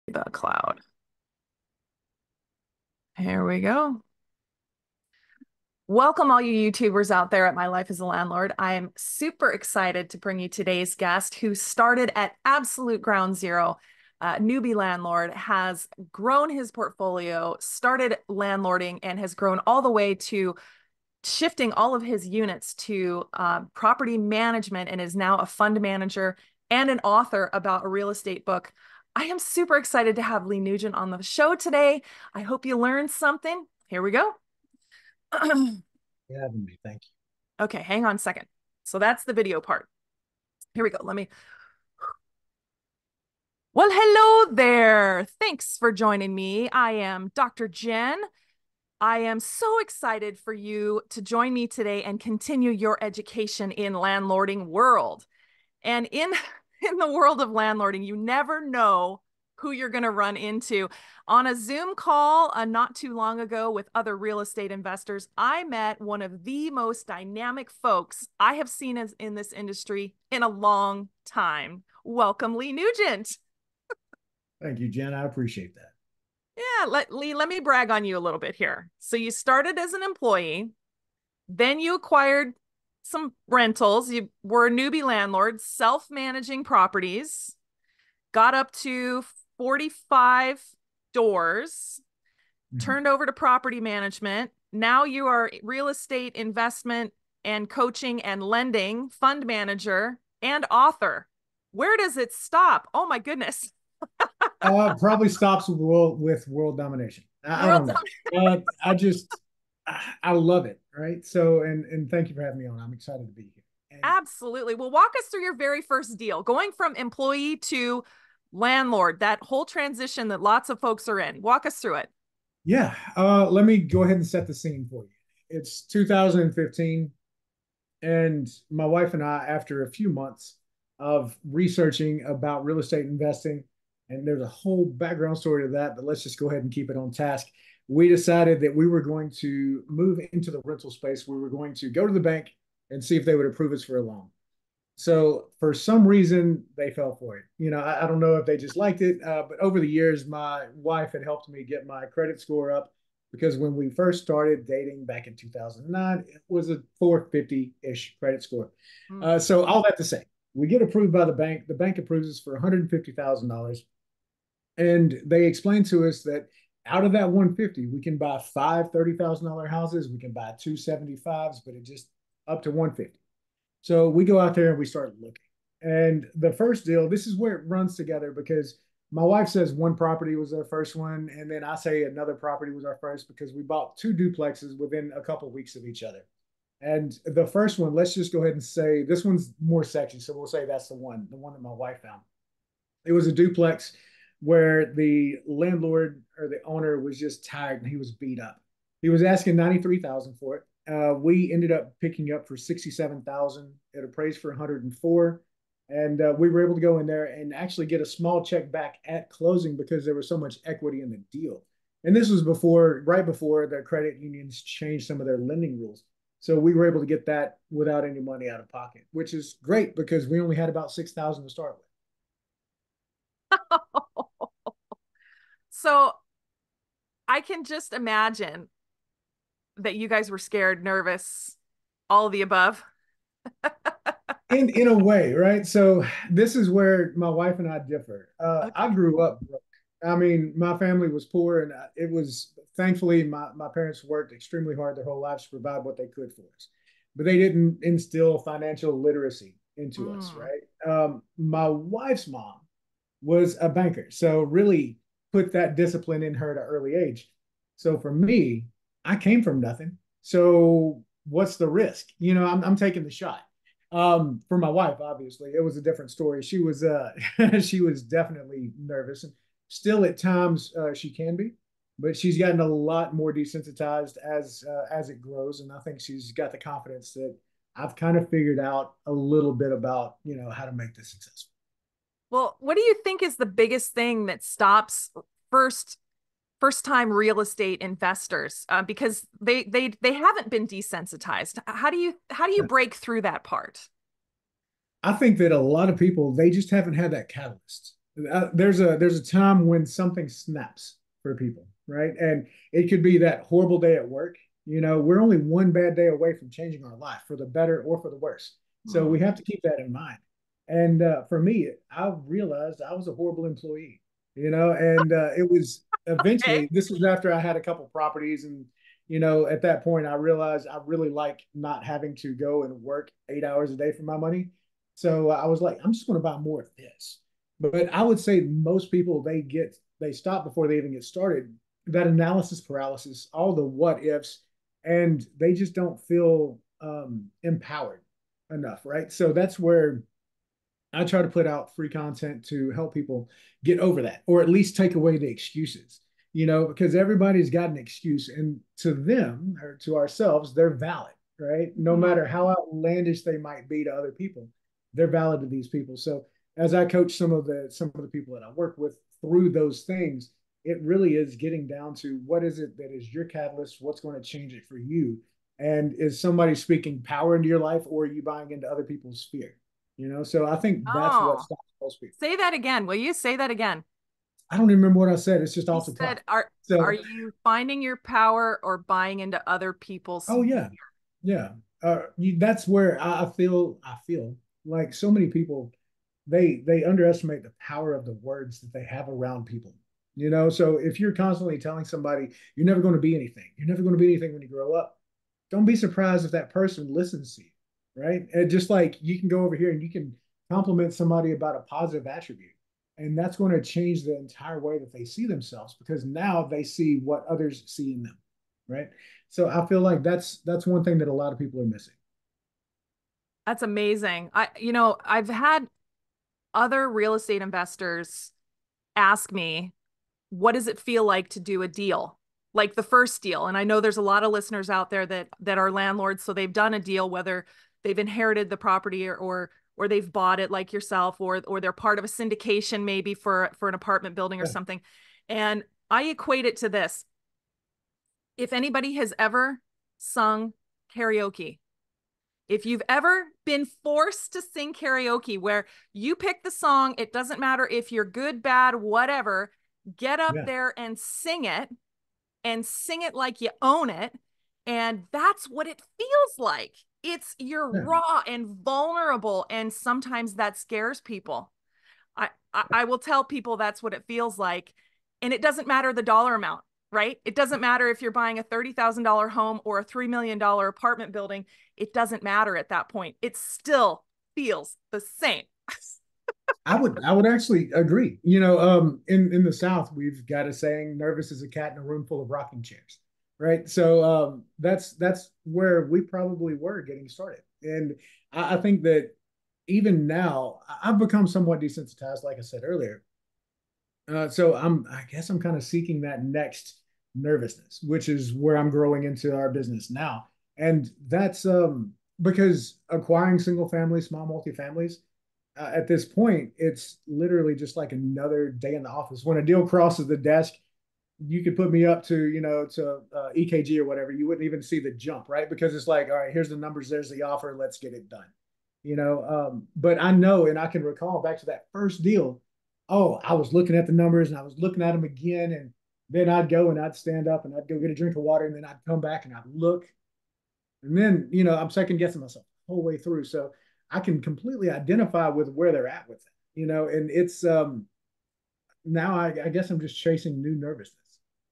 the cloud. Here we go. Welcome all you YouTubers out there at My Life as a Landlord. I am super excited to bring you today's guest who started at absolute ground zero. Newbie Landlord has grown his portfolio, started landlording, and has grown all the way to shifting all of his units to property management and is now a fund manager and an author about a real estate book. I am super excited to have Lee Nugent on the show today. I hope you learned something. Here we go. For having me. Thank Okay, hang on a second. So that's the video part. Here we go. Well, hello there. Thanks for joining me. I am Dr. Jen. I am so excited for you to join me today and continue your education in landlording world. And in the world of landlording, you never know who you're going to run into. On a Zoom call not too long ago with other real estate investors, I met one of the most dynamic folks I have seen in this industry in a long time. Welcome, Lee Nugent. Thank you, Jen. I appreciate that. Yeah, Lee, let me brag on you a little bit here. So you started as an employee, then you acquired some rentals. You were a newbie landlord, self-managing properties, got up to 45 doors, Mhm. turned over to property management. Now you are real estate investment and coaching and lending fund manager and author. Where does it stop? Oh my goodness. Probably stops with world domination. I World don't know. I love it. Right. So, and thank you for having me on. I'm excited to be here. And Absolutely. Well, walk us through your very first deal, going from employee to landlord, that whole transition that lots of folks are in. Walk us through it. yeah, let me go ahead and set the scene for you. It's 2015, and my wife and I, after a few months of researching about real estate investing, and there's a whole background story to that, but let's just go ahead and keep it on task. We decided that we were going to move into the rental space. We were going to go to the bank and see if they would approve us for a loan. So for some reason, they fell for it. I don't know if they just liked it, but over the years, my wife had helped me get my credit score up because when we first started dating back in 2009, it was a 450-ish credit score. Mm. So all that to say, we get approved by the bank. The bank approves us for $150,000. And they explained to us that out of that 150, we can buy five $30,000 houses. We can buy two 75s, but it just up to 150. So we go out there and we start looking. And the first deal, this is where it runs together because my wife says one property was our first one, and then I say another property was our first because we bought two duplexes within a couple of weeks of each other. And the first one, let's just go ahead and say this one's more sexy. So we'll say that's the one that my wife found. It was a duplex where the landlord or the owner was just tired and he was beat up. He was asking 93,000 for it. We ended up picking up for 67,000. It appraised for 104, and we were able to go in there and actually get a small check back at closing because there was so much equity in the deal. And this was right before the credit unions changed some of their lending rules. So we were able to get that without any money out of pocket, which is great because we only had about 6,000 to start with. So I can just imagine that you guys were scared, nervous, all of the above. In a way, right? So this is where my wife and I differ. I Okay. grew up broke. I mean, my family was poor, and it was thankfully my parents worked extremely hard their whole lives to provide what they could for us, but they didn't instill financial literacy into us, Mm. right? My wife's mom was a banker, so really put that discipline in her at an early age. So for me, I came from nothing. So what's the risk? I'm taking the shot. For my wife, obviously, it was a different story. She was she was definitely nervous, and still at times she can be, but she's gotten a lot more desensitized as it grows, and I think she's got the confidence that I've kind of figured out a little bit about how to make this successful. Well, what do you think is the biggest thing that stops first first time real estate investors because they haven't been desensitized? How do you break through that part? I think that a lot of people they just haven't had that catalyst. there's a time when something snaps for people, right? And it could be that horrible day at work. We're only one bad day away from changing our life for the better or for the worse. So we Hmm. have to keep that in mind. And for me, I realized I was a horrible employee, and it was Okay. eventually, this was after I had a couple properties. And, at that point, I realized I really like not having to go and work 8 hours a day for my money. So I was like, I'm just going to buy more of this. But I would say most people, they stop before they even get started. That analysis paralysis, all the what ifs, and they just don't feel empowered enough, right? So that's where I try to put out free content to help people get over that, or at least take away the excuses, because everybody's got an excuse, and to them or to ourselves, they're valid, right? No Hmm. matter how outlandish they might be to other people, they're valid to these people. So as I coach some of the people that I work with through those things, it really is getting down to what is it that is your catalyst, what's going to change it for you, and is somebody speaking power into your life, or are you buying into other people's fear? So I think that's what Oh, stops most people. say that again. Will you say that again? I don't even remember what I said. It's just You off the said, top. are So, you finding your power or buying into other people's oh yeah, yeah. That's where I feel like so many people, they underestimate the power of the words that they have around people. So if you're constantly telling somebody you're never going to be anything, you're never going to be anything when you grow up, don't be surprised if that person listens to you, right? And just like you can go over here and you can compliment somebody about a positive attribute, and that's going to change the entire way that they see themselves, because now they see what others see in them, right? So I feel like that's one thing that a lot of people are missing. That's amazing. I've had other real estate investors ask me, what does it feel like to do a deal? Like the first deal. And I know there's a lot of listeners out there that are landlords, so they've done a deal, whether they've inherited the property or they've bought it like yourself, or they're part of a syndication maybe for an apartment building or Yeah, something. And I equate it to this. If anybody has ever sung karaoke, if you've ever been forced to sing karaoke where you pick the song, it doesn't matter if you're good, bad, whatever, get up yeah, there and sing it like you own it. And that's what it feels like. You're yeah. raw and vulnerable. And sometimes that scares people. I will tell people that's what it feels like. And it doesn't matter the dollar amount, right? It doesn't matter if you're buying a $30,000 home or a $3 million apartment building. It doesn't matter at that point. It still feels the same. I would actually agree. In the South, we've got a saying, "Nervous as a cat in a room full of rocking chairs," right? So that's where we probably were getting started, and I think that even now, I've become somewhat desensitized, like I said earlier. So I guess I'm kind of seeking that next nervousness, which is where I'm growing into our business now, and that's because acquiring single family, small multifamilies, at this point, it's literally just like another day in the office. When a deal crosses the desk, you could put me up to EKG or whatever. You wouldn't even see the jump, right? Because it's like, all right, here's the numbers, there's the offer, let's get it done. But I know, and I can recall back to that first deal. Oh, I was looking at the numbers and I was looking at them again, and then I'd go and I'd stand up and I'd go get a drink of water, and then I'd come back and I'd look, and then, I'm second guessing myself the whole way through. So I can completely identify with where they're at with it, and it's now I guess I'm just chasing new nervousness.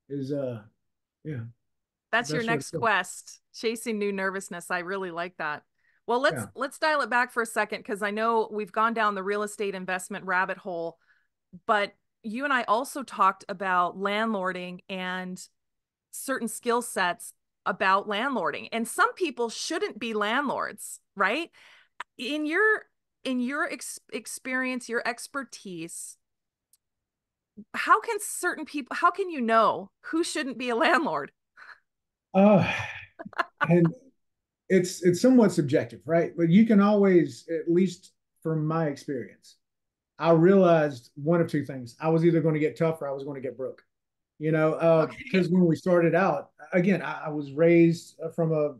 Is yeah, That's your that's what it next is. quest, chasing new nervousness. I really like that. Well, let's Yeah. let's dial it back for a second because I know we've gone down the real estate investment rabbit hole, but you and I also talked about landlording and certain skill sets about landlording. And some people shouldn't be landlords, right? In your experience, your expertise, how can you know who shouldn't be a landlord? Uh and it's somewhat subjective, right? But you can always, at least from my experience, I realized one of two things. I was either going to get tough or I was going to get broke. Okay. Because when we started out, again, I was raised from a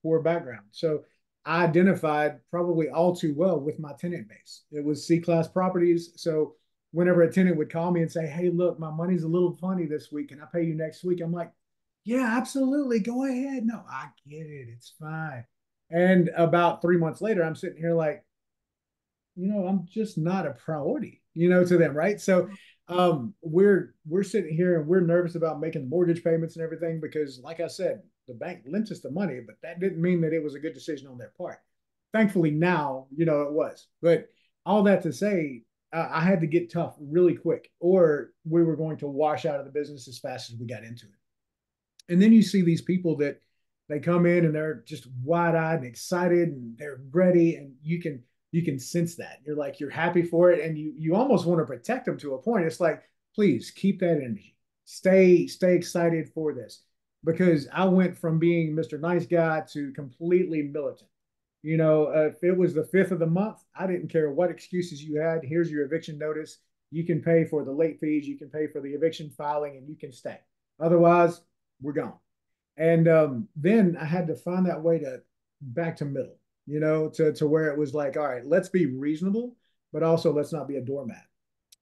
poor background, so I identified probably all too well with my tenant base. It was C class properties, so whenever a tenant would call me and say, hey, look, my money's a little funny this week. Can I pay you next week? I'm like, yeah, absolutely. Go ahead. No, I get it. It's fine. And about 3 months later, I'm sitting here like, I'm just not a priority, to them, right? So we're sitting here and we're nervous about making mortgage payments and everything because, like I said, the bank lent us the money, but that didn't mean that it was a good decision on their part. Thankfully, now it was. But all that to say, I had to get tough really quick, or we were going to wash out of the business as fast as we got into it. And then you see these people that they come in and they're just wide-eyed and excited and they're ready, and you can sense that. You're happy for it, and you almost want to protect them to a point. It's like, please keep that energy. Stay excited for this. Because I went from being Mr. Nice Guy to completely militant. If it was the fifth of the month, I didn't care what excuses you had. Here's your eviction notice. You can pay for the late fees, you can pay for the eviction filing, and you can stay. Otherwise, we're gone. And then I had to find that way to back to middle, to where it was like, all right, let's be reasonable, but also let's not be a doormat.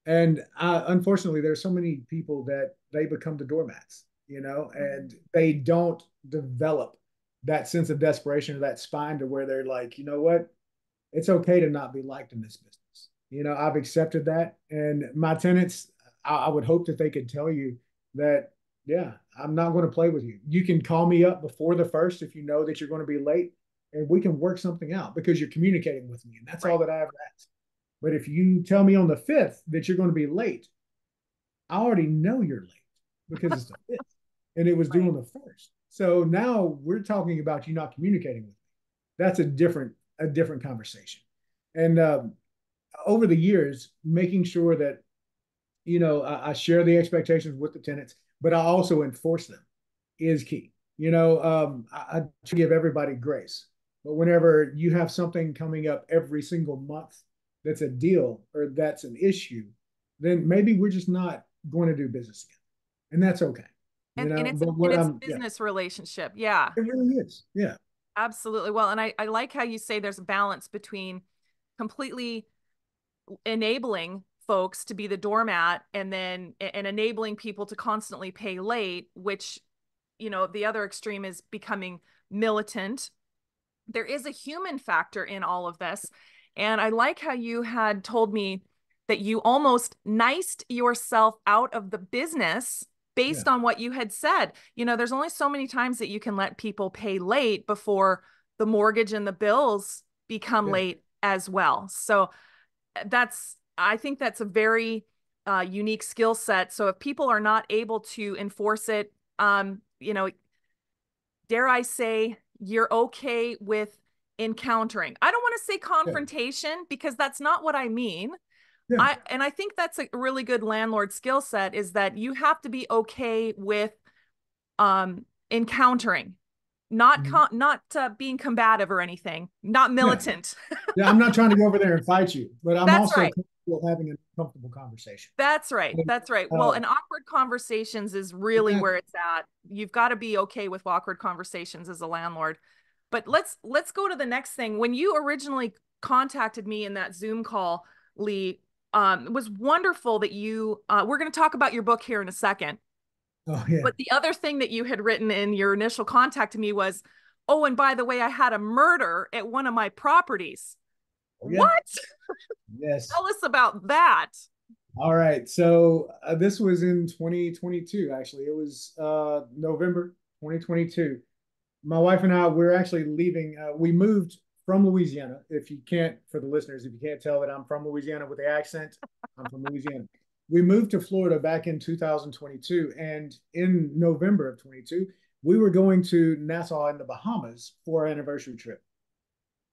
And unfortunately, there's so many people that they become the doormats, and they don't develop that sense of desperation or that spine to where they're like, you know what? It's okay to not be liked in this business. I've accepted that. And my tenants, I would hope that they could tell you that, yeah, I'm not going to play with you. You can call me up before the first if you know that you're going to be late, and we can work something out because you're communicating with me. And that's all Right. that I have asked. But if you tell me on the 5th that you're going to be late, I already know you're late because it's the 5th and it was due Right. on the 1st. So now we're talking about you not communicating with me. That's a different conversation. And over the years, making sure that I share the expectations with the tenants, but I also enforce them is key. I try to give everybody grace, but whenever you have something coming up every single month that's a deal or that's an issue, then maybe we're just not going to do business again, and that's okay. And But and what it's a yeah, business relationship. Yeah, it really is. Yeah, absolutely. Well, and I like how you say there's a balance between completely enabling folks to be the doormat and enabling people to constantly pay late, which, the other extreme is becoming militant. There is a human factor in all of this. And I like how you had told me that you almost niced yourself out of the business yeah, based on what you had said. There's only so many times that you can let people pay late before the mortgage and the bills become yeah, late as well. So I think that's a very unique skill set. So if people are not able to enforce it, dare I say, you're okay with encountering. I don't want to say yeah, confrontation because that's not what I mean. yeah. I think that's a really good landlord skill set is that you have to be okay with encountering, Mhm. not being combative or anything, not Yeah. militant. Yeah, I'm not trying to go over there and fight you, but I'm That's also right. comfortable having a comfortable conversation. That's right. And, That's right. Well, uh, and awkward conversations is really exactly. where it's at. You've got to be okay with awkward conversations as a landlord. But let's go to the next thing. When you originally contacted me in that Zoom call, Lee, it was wonderful that we're going to talk about your book here in a second. Oh yeah, But the other thing that you had written in your initial contact to me was, oh, and by the way, I had a murder at one of my properties. oh yeah, What? yes. Tell us about that. All right. So this was in 2022. Actually, it was November 2022. My wife and I, we're actually leaving. We moved from Louisiana. If you can't, for the listeners, if you can't tell that I'm from Louisiana with the accent, I'm from Louisiana. We moved to Florida back in 2022, and in November of 22, we were going to Nassau in the Bahamas for our anniversary trip.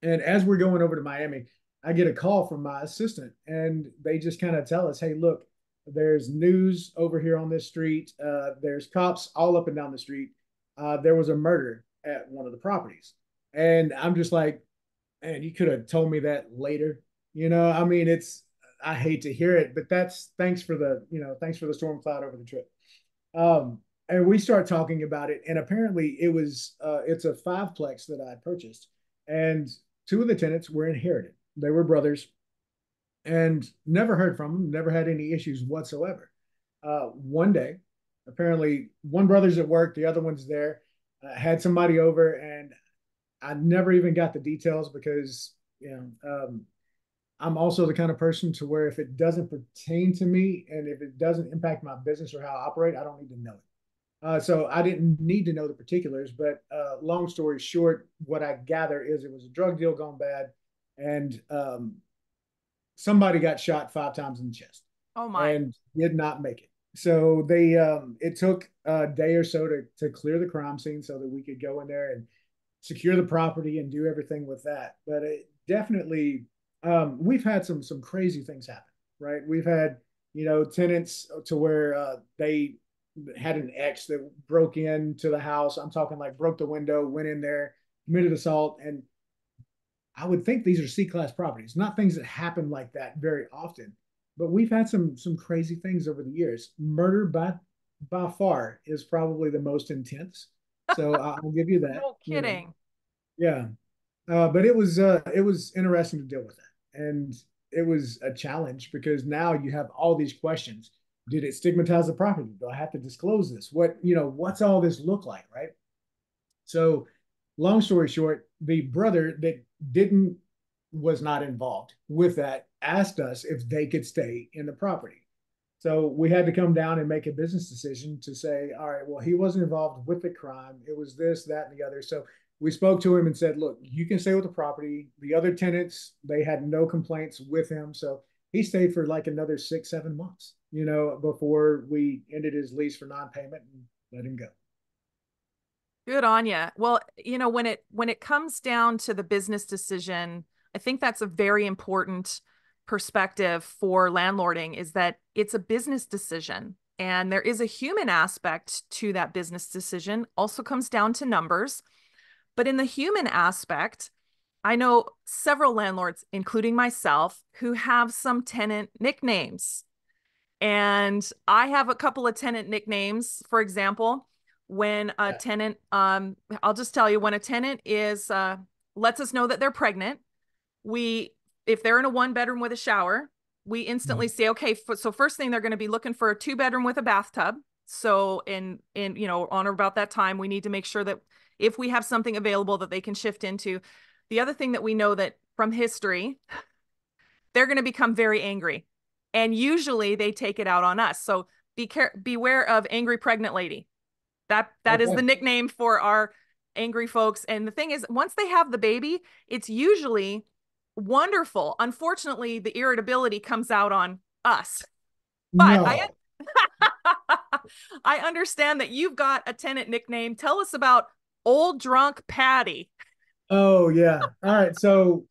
And as we're going over to Miami, I get a call from my assistant, and they just kind of tell us, "Hey, look, there's news over here on this street. There's cops all up and down the street. There was a murder at one of the properties." And I'm just like, "Man, you could have told me that later." I mean, I hate to hear it, but that's thanks for the storm cloud over the trip. And we start talking about it, and apparently it's a fiveplex that I purchased, and two of the tenants were inherited. They were brothers, and never heard from them, never had any issues whatsoever. One day, apparently, one brother's at work, the other one's there, had somebody over, and I never even got the details because, I'm also the kind of person to where if it doesn't pertain to me and if it doesn't impact my business or how I operate, I don't need to know it. So I didn't need to know the particulars, but long story short, what I gather is it was a drug deal gone bad, and somebody got shot 5 times in the chest Oh my. and did not make it. So they it took a day or so to clear the crime scene so that we could go in there and secure the property and do everything with that. But it definitely, we've had some crazy things happen, right? We've had tenants to where they had an ex that broke into the house. I'm talking like broke the window, went in there, committed assault, and I would think these are C-class properties, not things that happen like that very often. But we've had some crazy things over the years. Murder by far is probably the most intense. So I'll give you that. No kidding. Yeah. But it was interesting to deal with that, and it was a challenge because now you have all these questions. Did it stigmatize the property? Do I have to disclose this? What's all this look like, right? So, long story short, the brother that didn't was not involved with that asked us if they could stay in the property. So we had to come down and make a business decision to say, all right, well, he wasn't involved with the crime. It was this, that, and the other. So we spoke to him and said, look, you can stay with the property. The other tenants, they had no complaints with him. So he stayed for like another 6, 7 months, before we ended his lease for non-payment and let him go. Good on you. Well, when it comes down to the business decision, I think that's a very important perspective for landlording is that it's a business decision and there is a human aspect to that business decision. Also comes down to numbers, but in the human aspect, I know several landlords, including myself, who have some tenant nicknames. And I have a couple of tenant nicknames. For example, when a Yeah. tenant, I'll just tell you, when a tenant is lets us know that they're pregnant, we, if they're in a 1 bedroom with a shower, we instantly Mhm. say, okay, so first thing they're going to be looking for a 2 bedroom with a bathtub. So in on or about that time, we need to make sure that if we have something available that they can shift into. The other thing that we know that from history, they're going to become very angry. And usually they take it out on us. So beware of angry pregnant lady. That is the Okay. nickname for our angry folks. And the thing is, once they have the baby, it's usually wonderful. Unfortunately, the irritability comes out on us. But I No. I understand that you've got a tenant nickname. Tell us about Ole Drunk Patty. Oh yeah. All right. So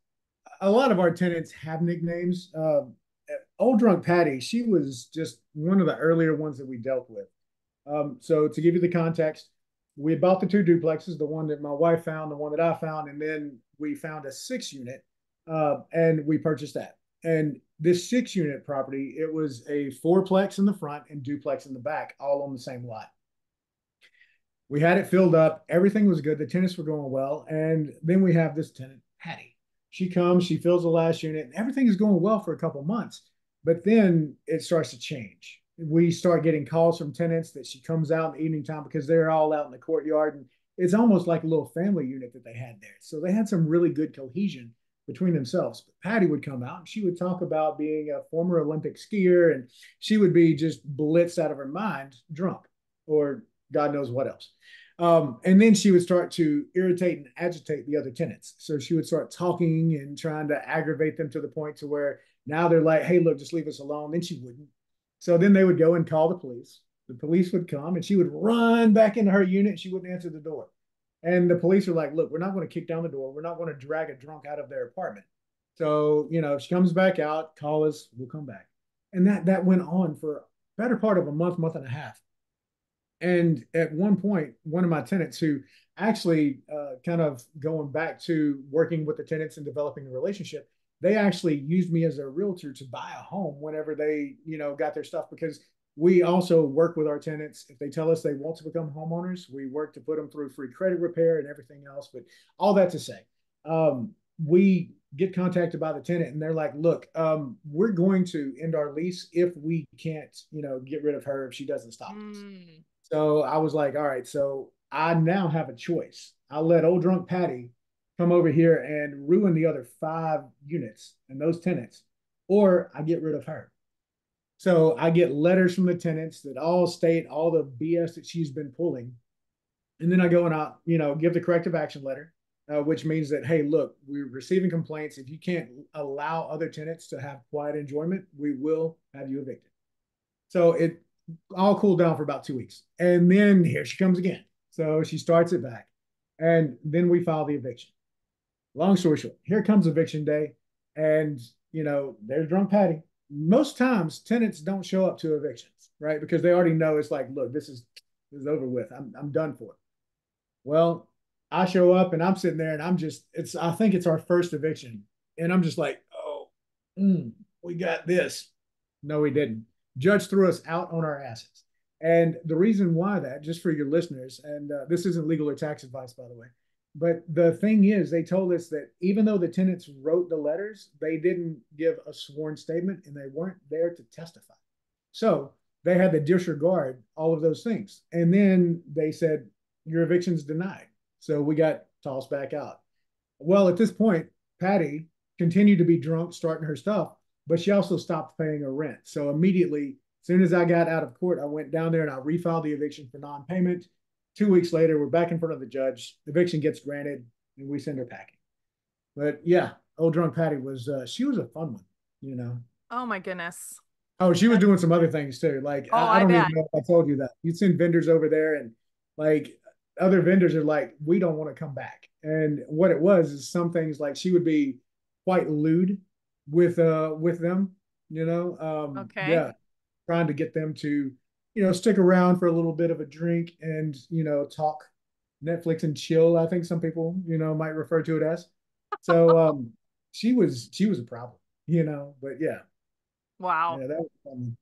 a lot of our tenants have nicknames. Old Drunk Patty, she was just one of the earlier ones that we dealt with. So to give you the context, we bought the two duplexes, the one that my wife found, the one that I found, and then we found a 6 unit, and we purchased that. And this 6 unit property, it was a fourplex in the front and duplex in the back, all on the same lot. We had it filled up. Everything was good. The tenants were going well. And then we have this tenant, Patty. She comes, she fills the last unit, and everything is going well for a couple months. But then it starts to change. We start getting calls from tenants that she comes out in the evening time because they're all out in the courtyard. And it's almost like a little family unit that they had there. So they had some really good cohesion between themselves. But Patty would come out and she would talk about being a former Olympic skier, and she would be just blitzed out of her mind, drunk, or God knows what else. And then she would start to irritate and agitate the other tenants. So she would start talking and trying to aggravate them to the point to where now they're like, hey, look, just leave us alone. Then she wouldn't. So then they would go and call the police. The police would come and she would run back into her unit and she wouldn't answer the door. And the police are like, look, we're not going to kick down the door. We're not going to drag a drunk out of their apartment. So, if she comes back out, call us, we'll come back. And that went on for a better part of a month, month and a half. And at one point, one of my tenants who actually kind of going back to working with the tenants and developing a relationship, they actually used me as a realtor to buy a home whenever they, got their stuff because we also work with our tenants. If they tell us they want to become homeowners, we work to put them through free credit repair and everything else. But all that to say, we get contacted by the tenant, and they're like, "Look, we're going to end our lease if we can't, get rid of her if she doesn't stop this." Mm. So I was like, "All right, so I now have a choice. I'll let Old Drunk Patty come over here and ruin the other 5 units and those tenants, or I get rid of her." So I get letters from the tenants that all state all the BS that she's been pulling. And then I go and give the corrective action letter, which means that, hey, look, we're receiving complaints. If you can't allow other tenants to have quiet enjoyment, we will have you evicted. So it all cooled down for about 2 weeks. And then here she comes again. So she starts it back. And then we file the eviction. Long story short, here comes eviction day. And, there's Drunk Patty. Most times tenants don't show up to evictions, right? Because they already know it's like, look, this is over with. I'm done for. Well, I show up and I'm sitting there and I think it's our first eviction. And I'm just like, oh, we got this. No, we didn't. Judge threw us out on our asses. And the reason why that, just for your listeners, and this isn't legal or tax advice, by the way, but the thing is, they told us that even though the tenants wrote the letters, they didn't give a sworn statement and they weren't there to testify. So they had to disregard all of those things. And then they said, your eviction's denied. So we got tossed back out. Well, at this point, Patty continued to be drunk, starting her stuff, but she also stopped paying her rent. So immediately, as soon as I got out of court, I went down there and I refiled the eviction for non-payment. 2 weeks later, we're back in front of the judge. Eviction gets granted, and we send her packing. But yeah, Old Drunk Patty she was a fun one, you know. Oh my goodness. Oh, she was That, doing some other things too. Like oh, I I don't bet. even know if I told you that. You'd send vendors over there, and like other vendors are like, we don't want to come back. And what it was is some things like she would be quite lewd with them, Okay. yeah, trying to get them to, stick around for a little bit of a drink and, talk Netflix and chill, I think some people, might refer to it as. So she was a problem, but yeah, Wow. yeah, that was fun.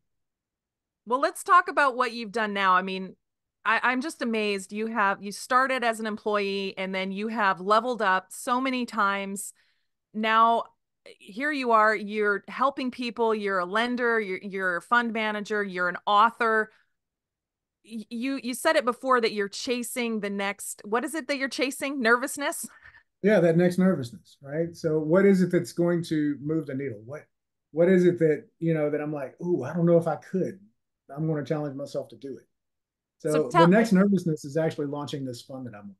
Well, let's talk about what you've done now. I mean, I'm just amazed. You started as an employee and then you have leveled up so many times. Now, here you are, you're helping people, you're a lender, you're a fund manager, you're an author. You said it before that you're chasing the next, what is it that you're chasing? Nervousness? Yeah, that next nervousness, right? So what is it that's going to move the needle? What is it that, that I'm like, ooh, I don't know if I could. I'm going to challenge myself to do it. So So the tell next nervousness is actually launching this fund that I'm on.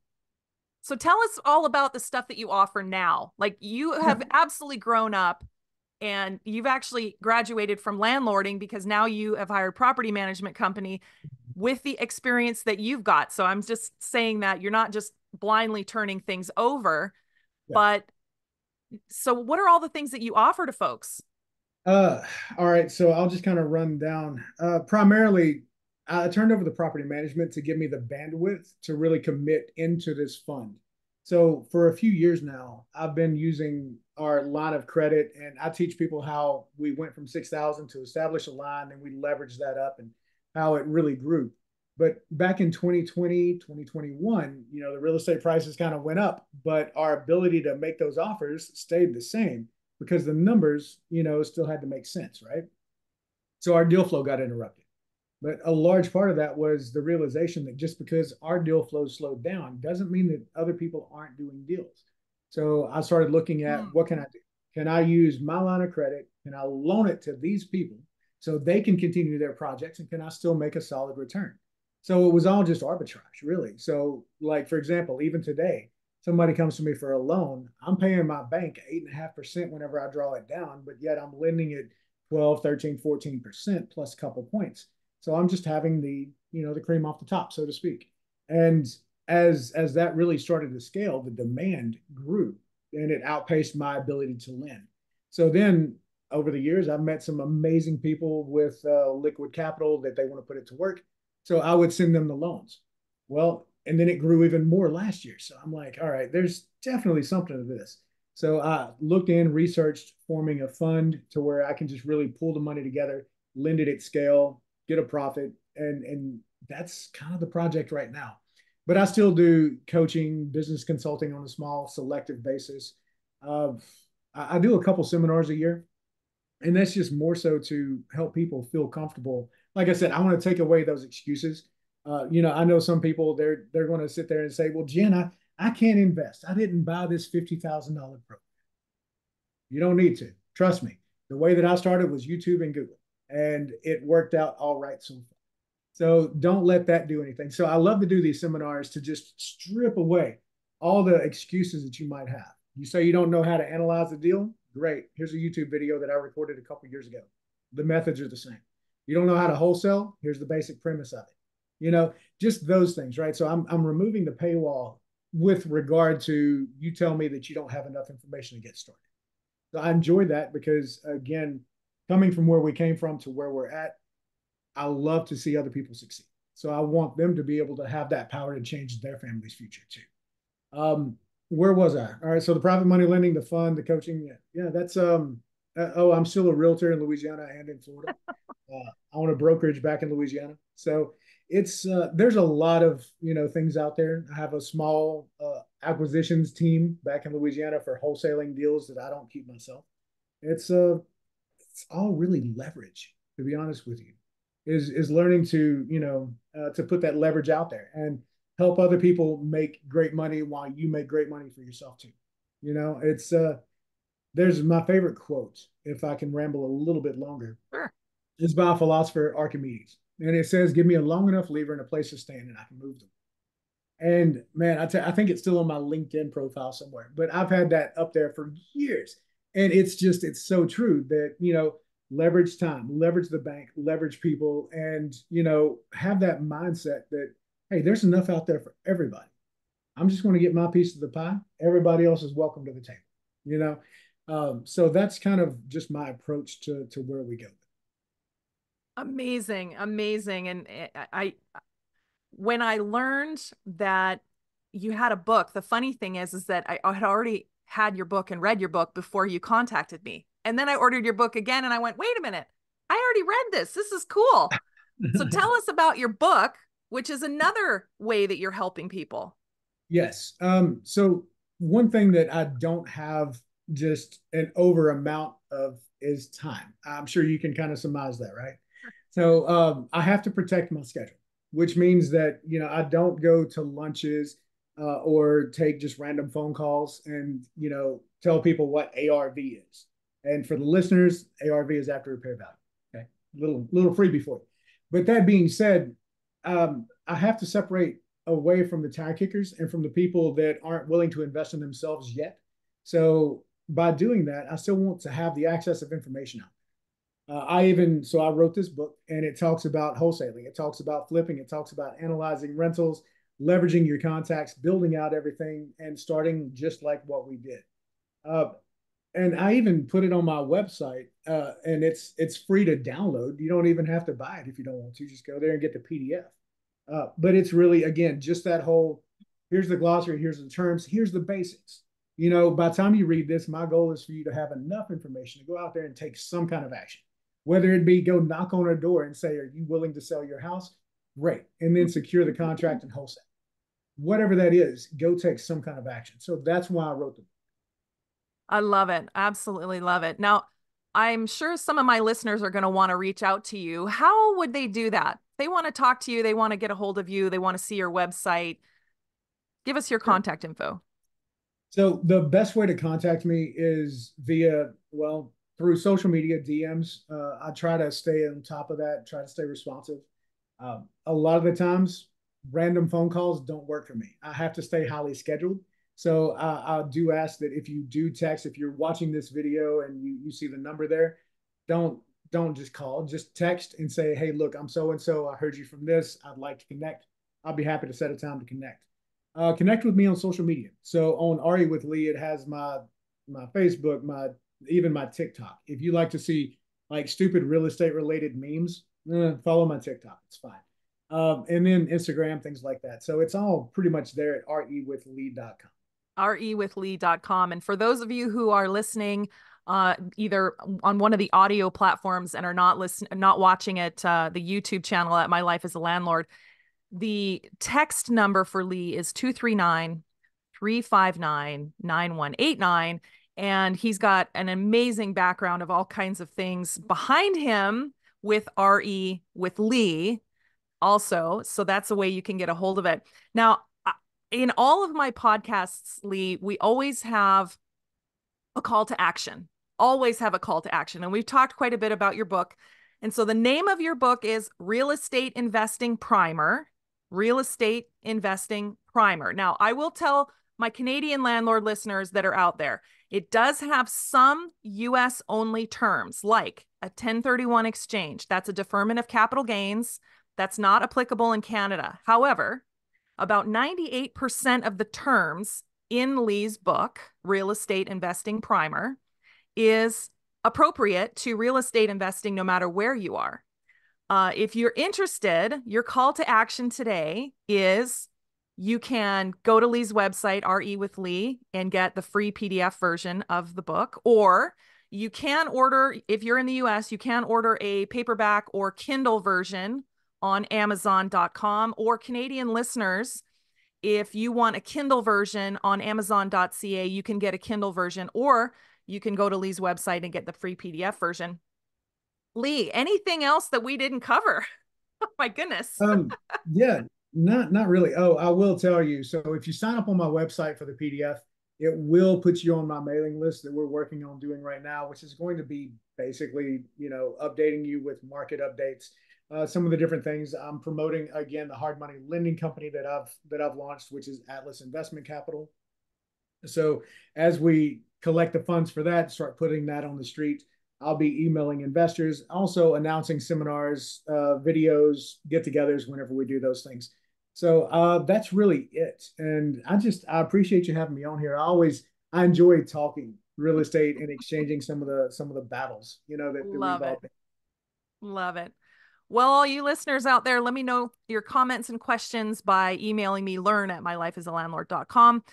so tell us all about the stuff that you offer now. Like you Yeah. have absolutely grown up and you've actually graduated from landlording because now you have hired property management company with the experience that you've got. So I'm just saying that you're not just blindly turning things over, Yeah. but so what are all the things that you offer to folks? Uh, all right. So I'll just kind of run down. Primarily, I turned over the property management to give me the bandwidth to really commit into this fund. So for a few years now, I've been using our line of credit, and I teach people how we went from 6,000 to establish a line, and we leveraged that up and how it really grew. But back in 2020, 2021, the real estate prices kind of went up, but our ability to make those offers stayed the same because the numbers, still had to make sense, right? So our deal flow got interrupted. But a large part of that was the realization that just because our deal flow slowed down doesn't mean that other people aren't doing deals. So I started looking at Hmm. what can I do? Can I use my line of credit? Can I loan it to these people so they can continue their projects? And can I still make a solid return? So it was all just arbitrage, really. So, like, for example, even today, somebody comes to me for a loan, I'm paying my bank 8.5% whenever I draw it down, but yet I'm lending it 12, 13, 14% plus a couple points. So I'm just having the cream off the top, so to speak. And as that really started to scale, the demand grew and it outpaced my ability to lend. So then over the years, I've met some amazing people with liquid capital that they want to put it to work. So I would send them the loans. Well, and then it grew even more last year. So I'm like, all right, there's definitely something to this. So I looked in, researched forming a fund to where I can just really pull the money together, lend it at scale, get a profit, and that's kind of the project right now. But I still do coaching, business consulting on a small selective basis. Uh, I do a couple seminars a year, and that's just more so to help people feel comfortable. Like I said, I want to take away those excuses. I know some people they're going to sit there and say, "Well, Jen, I can't invest. I didn't buy this $50,000 program." You don't need to. Trust me. The way that I started was YouTube and Google, and it worked out all right so far. So don't let that do anything. So I love to do these seminars to just strip away all the excuses that you might have. You say you don't know how to analyze a deal? Great. Here's a YouTube video that I recorded a couple years ago. The methods are the same. You don't know how to wholesale? Here's the basic premise of it. Just those things, right? So I'm removing the paywall with regard to you tell me that you don't have enough information to get started. So I enjoy that because again, coming from where we came from to where we're at, I love to see other people succeed. So I want them to be able to have that power to change their family's future too. Where was I? All right. So the private money lending, the fund, the coaching. Yeah, that's I'm still a realtor in Louisiana and in Florida. I own a brokerage back in Louisiana. So it's there's a lot of things out there. I have a small acquisitions team back in Louisiana for wholesaling deals that I don't keep myself. It's all really leverage, to be honest with you, is learning to put that leverage out there and help other people make great money while you make great money for yourself too. It's there's my favorite quote, if I can ramble a little bit longer. Sure. It's by a philosopher, Archimedes. And it says, give me a long enough lever and a place to stand and I can move them. And man, I think it's still on my LinkedIn profile somewhere, but I've had that up there for years. And it's so true that, leverage time, leverage the bank, leverage people, and, have that mindset that, hey, there's enough out there for everybody. I'm just going to get my piece of the pie. Everybody else is welcome to the table, So that's kind of just my approach to where we go. Amazing, amazing. And when I learned that you had a book, the funny thing is that I had already had your book and read your book before you contacted me. And then I ordered your book again and I went, wait a minute, I already read this. This is cool. So tell us about your book, which is another way that you're helping people. Yes. So one thing that I don't have just an over amount of is time. I'm sure you can kind of surmise that, right? So I have to protect my schedule, which means that I don't go to lunches or take just random phone calls and tell people what ARV is. And for the listeners, ARV is after repair value. Okay, little freebie for you. But that being said, I have to separate away from the tire kickers and from the people that aren't willing to invest in themselves yet. So by doing that, I still want to have the access of information out. I wrote this book and it talks about wholesaling. It talks about flipping. It talks about analyzing rentals, leveraging your contacts, building out everything and starting just like what we did. And I even put it on my website and it's free to download. You don't even have to buy it if you don't want to. Just go there and get the PDF. But it's really, again, just that whole, here's the glossary, here's the terms, here's the basics. By the time you read this, my goal is for you to have enough information to go out there and take some kind of action. Whether it be go knock on a door and say, are you willing to sell your house? Great. And then secure the contract and wholesale. Whatever that is, go take some kind of action. So that's why I wrote the book. I love it. Absolutely love it. Now, I'm sure some of my listeners are going to want to reach out to you. How would they do that? They want to talk to you. They want to get a hold of you. They want to see your website. Give us your Sure. contact info. So the best way to contact me is through social media DMs. I try to stay on top of that, try to stay responsive. A lot of the times, random phone calls don't work for me. I have to stay highly scheduled. So I do ask that if you do text, if you're watching this video and you see the number there, don't just call, just text and say, hey, look, I'm so and so. I heard you from this. I'd like to connect. I'll be happy to set a time to connect. Connect with me on social media. So on RE with Lee, it has my Facebook, even my TikTok. If you like to see like stupid real estate related memes, follow my TikTok. It's fine. And then Instagram, things like that. So it's all pretty much there at rewithlee.com. rewithlee.com. And for those of you who are listening, either on one of the audio platforms and are not watching it, the YouTube channel at My Life as a Landlord, the text number for Lee is 239-359-9189. And he's got an amazing background of all kinds of things behind him with RE with Lee also. So that's a way you can get a hold of it. Now, in all of my podcasts, Lee, we always have a call to action. Always have a call to action. And we've talked quite a bit about your book. And so the name of your book is Real Estate Investing Primer. Real Estate Investing Primer. Now, I will tell my Canadian landlord listeners that are out there, it does have some US only terms like a 1031 exchange. That's a deferment of capital gains. That's not applicable in Canada. However, about 98% of the terms in Lee's book, Real Estate Investing Primer, is appropriate to real estate investing no matter where you are. If you're interested, your call to action today is you can go to Lee's website, RE with Lee, and get the free PDF version of the book. Or you can order, if you're in the US, you can order a paperback or Kindle version on Amazon.com. Or Canadian listeners, if you want a Kindle version on Amazon.ca, you can get a Kindle version, or you can go to Lee's website and get the free PDF version. Lee, anything else that we didn't cover? Oh my goodness. Yeah, not really. Oh, I will tell you. So if you sign up on my website for the PDF, it will put you on my mailing list that we're working on doing right now, which is going to be basically, updating you with market updates. Some of the different things I'm promoting, again, the hard money lending company that I've launched, which is Atlas Investment Capital. So as we collect the funds for that, start putting that on the street, I'll be emailing investors, also announcing seminars, videos, get-togethers whenever we do those things. So that's really it. And I appreciate you having me on here. I enjoy talking real estate and exchanging some of the battles, that we've Love all it. been. Love it. Well, all you listeners out there, let me know your comments and questions by emailing me learn@mylifeasalandlord.com.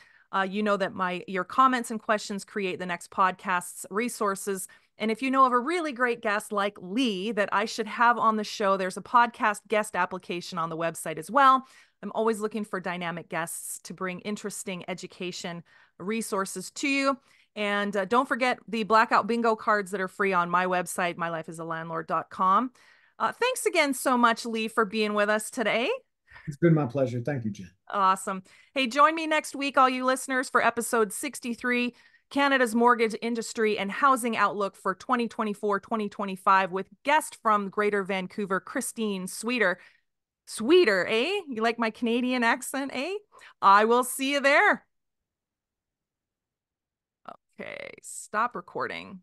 You know that your comments and questions create the next podcast's resources. And if you know of a really great guest like Lee that I should have on the show, there's a podcast guest application on the website as well. I'm always looking for dynamic guests to bring interesting education resources to you. And don't forget the blackout bingo cards that are free on my website, mylifeasalandlord.com. Thanks again so much, Lee, for being with us today. It's been my pleasure. Thank you, Jen. Awesome. Hey, join me next week, all you listeners, for episode 63, Canada's Mortgage Industry and Housing Outlook for 2024-2025, with guest from Greater Vancouver, Christine Sweeter. Sweeter, eh? You like my Canadian accent, eh? I will see you there. Okay, stop recording.